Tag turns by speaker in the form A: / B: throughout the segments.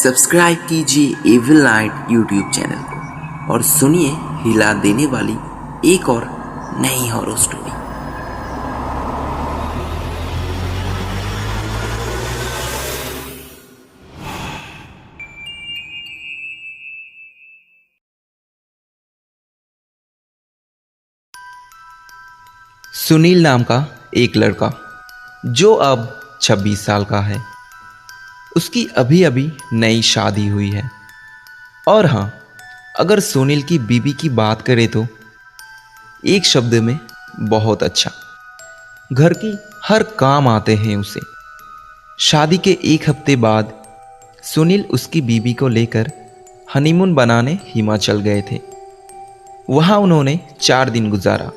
A: Subscribe कीजिए evil night YouTube channel को और सुनिए हिला देने वाली एक और नई हॉरर स्टोरी।
B: सुनील नाम का एक लड़का जो अब 26 साल का है। उसकी अभी अभी नई शादी हुई है। और हाँ, अगर सुनील की बीवी की बात करें तो एक शब्द में बहुत अच्छा। घर की हर काम आते हैं उसे। शादी के एक हफ्ते बाद सुनील उसकी बीवी को लेकर हनीमून बनाने हिमाचल गए थे। वहाँ उन्होंने 4 दिन गुजारा।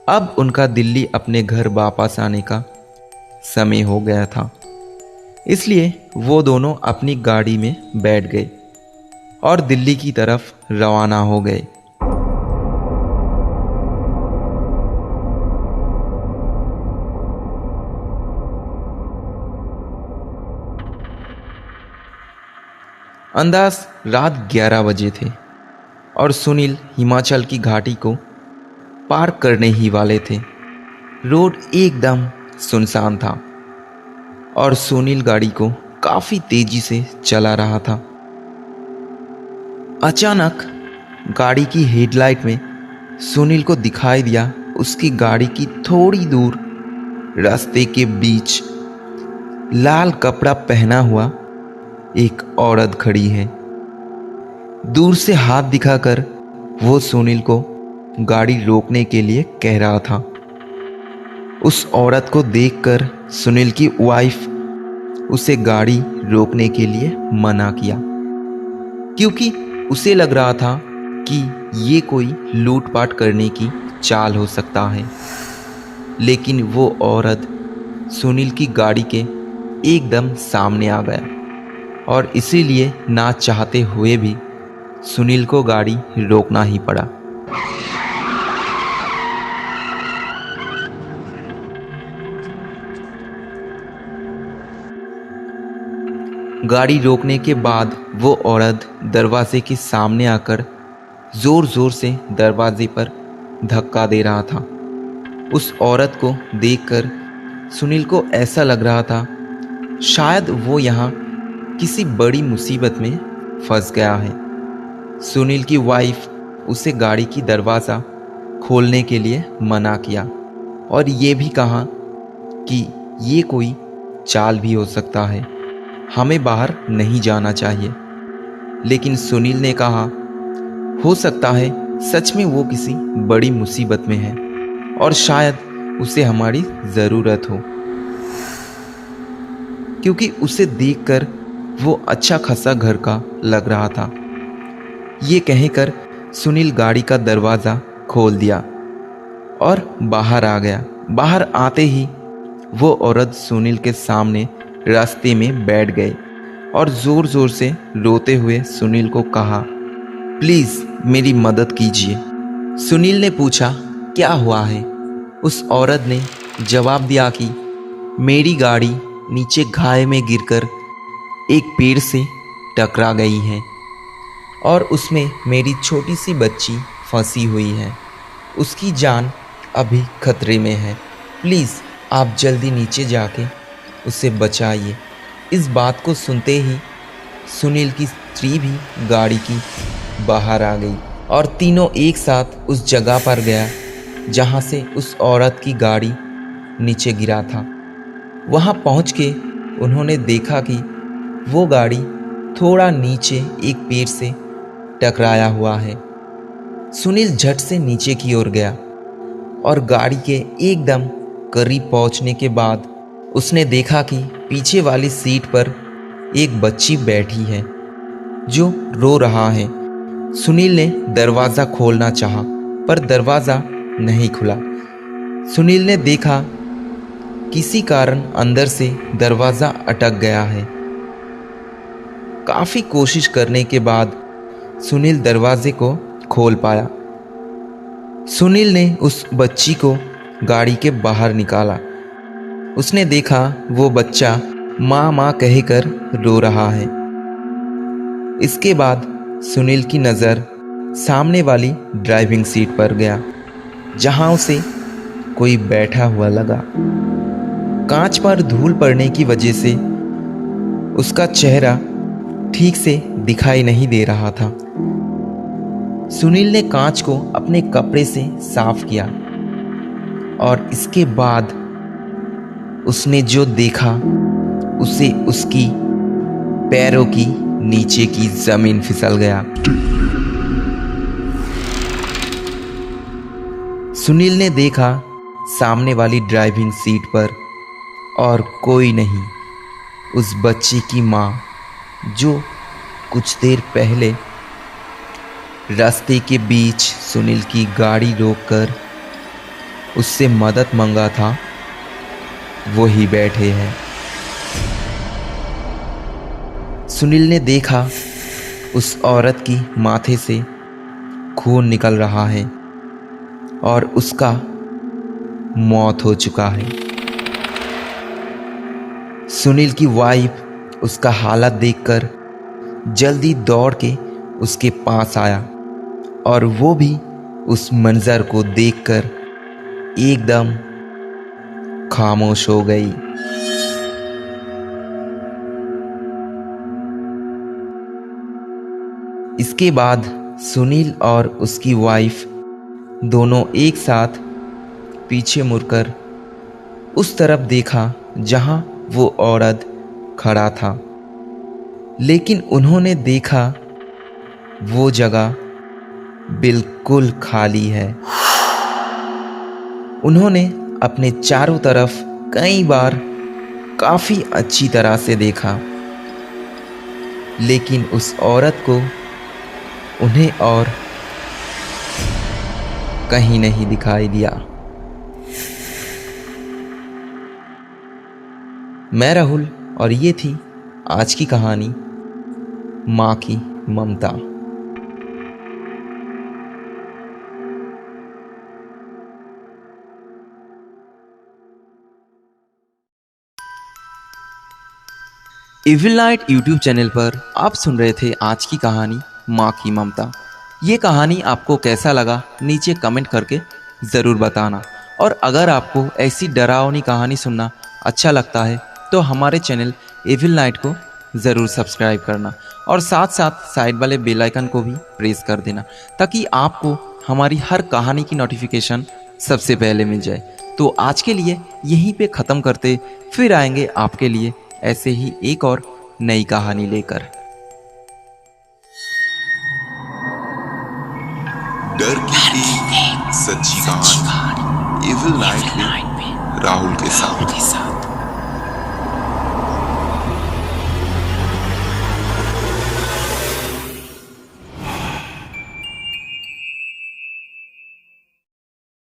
B: अब उनका दिल्ली अपने घर वापस आने का समय हो गया था, इसलिए वो दोनों अपनी गाड़ी में बैठ गए और दिल्ली की तरफ रवाना हो गए। अंदाज रात 11 बजे थे और सुनील हिमाचल की घाटी को पार करने ही वाले थे। रोड एकदम सुनसान था और सुनील गाड़ी को काफी तेजी से चला रहा था। अचानक गाड़ी की हेडलाइट में सुनील को दिखाई दिया उसकी गाड़ी की थोड़ी दूर रास्ते के बीच लाल कपड़ा पहना हुआ एक औरत खड़ी है। दूर से हाथ दिखाकर वो सुनील को गाड़ी रोकने के लिए कह रहा था। उस औरत को देखकर सुनील की वाइफ उसे गाड़ी रोकने के लिए मना किया, क्योंकि उसे लग रहा था कि ये कोई लूटपाट करने की चाल हो सकता है। लेकिन वो औरत सुनील की गाड़ी के एकदम सामने आ गया और इसीलिए ना चाहते हुए भी सुनील को गाड़ी रोकना ही पड़ा। गाड़ी रोकने के बाद वो औरत दरवाजे के सामने आकर जोर जोर से दरवाजे पर धक्का दे रहा था। उस औरत को देखकर सुनील को ऐसा लग रहा था शायद वो यहाँ किसी बड़ी मुसीबत में फंस गया है। सुनील की वाइफ उसे गाड़ी की दरवाज़ा खोलने के लिए मना किया और ये भी कहा कि ये कोई चाल भी हो सकता है, हमें बाहर नहीं जाना चाहिए। लेकिन सुनील ने कहा हो सकता है सच में वो किसी बड़ी मुसीबत में है और शायद उसे हमारी ज़रूरत हो, क्योंकि उसे देखकर वो अच्छा खासा घर का लग रहा था। ये कहकर सुनील गाड़ी का दरवाज़ा खोल दिया और बाहर आ गया। बाहर आते ही वो औरत सुनील के सामने रास्ते में बैठ गए और ज़ोर ज़ोर से रोते हुए सुनील को कहा, प्लीज़ मेरी मदद कीजिए। सुनील ने पूछा क्या हुआ है। उस औरत ने जवाब दिया कि मेरी गाड़ी नीचे खाई में गिरकर एक पेड़ से टकरा गई है और उसमें मेरी छोटी सी बच्ची फंसी हुई है। उसकी जान अभी खतरे में है। प्लीज़ आप जल्दी नीचे जाके उसे बचाइए। इस बात को सुनते ही सुनील की स्त्री भी गाड़ी की बाहर आ गई और तीनों एक साथ उस जगह पर गया जहां से उस औरत की गाड़ी नीचे गिरा था। वहां पहुंच के उन्होंने देखा कि वो गाड़ी थोड़ा नीचे एक पेड़ से टकराया हुआ है। सुनील झट से नीचे की ओर गया और गाड़ी के एकदम करीब पहुंचने के बाद उसने देखा कि पीछे वाली सीट पर एक बच्ची बैठी है जो रो रहा है। सुनील ने दरवाज़ा खोलना चाहा पर दरवाज़ा नहीं खुला। सुनील ने देखा किसी कारण अंदर से दरवाज़ा अटक गया है। काफ़ी कोशिश करने के बाद सुनील दरवाजे को खोल पाया। सुनील ने उस बच्ची को गाड़ी के बाहर निकाला। उसने देखा वो बच्चा माँ माँ कहकर रो रहा है इसके बाद सुनील की नज़र सामने वाली ड्राइविंग सीट पर गया, जहां उसे कोई बैठा हुआ लगा। कांच पर धूल पड़ने की वजह से उसका चेहरा ठीक से दिखाई नहीं दे रहा था। सुनील ने कांच को अपने कपड़े से साफ किया और इसके बाद उसने जो देखा उसे उसकी पैरों की नीचे की जमीन फिसल गया। सुनील ने देखा सामने वाली ड्राइविंग सीट पर और कोई नहीं, उस बच्चे की माँ, जो कुछ देर पहले रास्ते के बीच सुनील की गाड़ी रोककर उससे मदद मांगा था, वो ही बैठे हैं। सुनील ने देखा उस औरत की माथे से खून निकल रहा है और उसका मौत हो चुका है। सुनील की वाइफ उसका हालत देखकर जल्दी दौड़ के उसके पास आया और वो भी उस मंजर को देखकर एकदम खामोश हो गई। इसके बाद सुनील और उसकी वाइफ दोनों एक साथ पीछे मुड़कर उस तरफ देखा जहां वो औरत खड़ा था, लेकिन उन्होंने देखा वो जगह बिल्कुल खाली है। उन्होंने अपने चारों तरफ कई बार काफी अच्छी तरह से देखा, लेकिन उस औरत को उन्हें और कहीं नहीं दिखाई दिया। मैं राहुल और ये थी आज की कहानी माँ की ममता। इविल नाइट यूट्यूब चैनल पर आप सुन रहे थे आज की कहानी माँ की ममता। ये कहानी आपको कैसा लगा नीचे कमेंट करके ज़रूर बताना, और अगर आपको ऐसी डरावनी कहानी सुनना अच्छा लगता है तो हमारे चैनल इविल नाइट को ज़रूर सब्सक्राइब करना और साथ साथ साइड वाले बेल आइकन को भी प्रेस कर देना, ताकि आपको हमारी हर कहानी की नोटिफिकेशन सबसे पहले मिल जाए। तो आज के लिए यहीं पे ख़त्म करते, फिर आएंगे आपके लिए ऐसे ही एक और नई कहानी लेकर।
C: डर की एक सच्ची कहानी इविल नाइट में राहुल के साथ।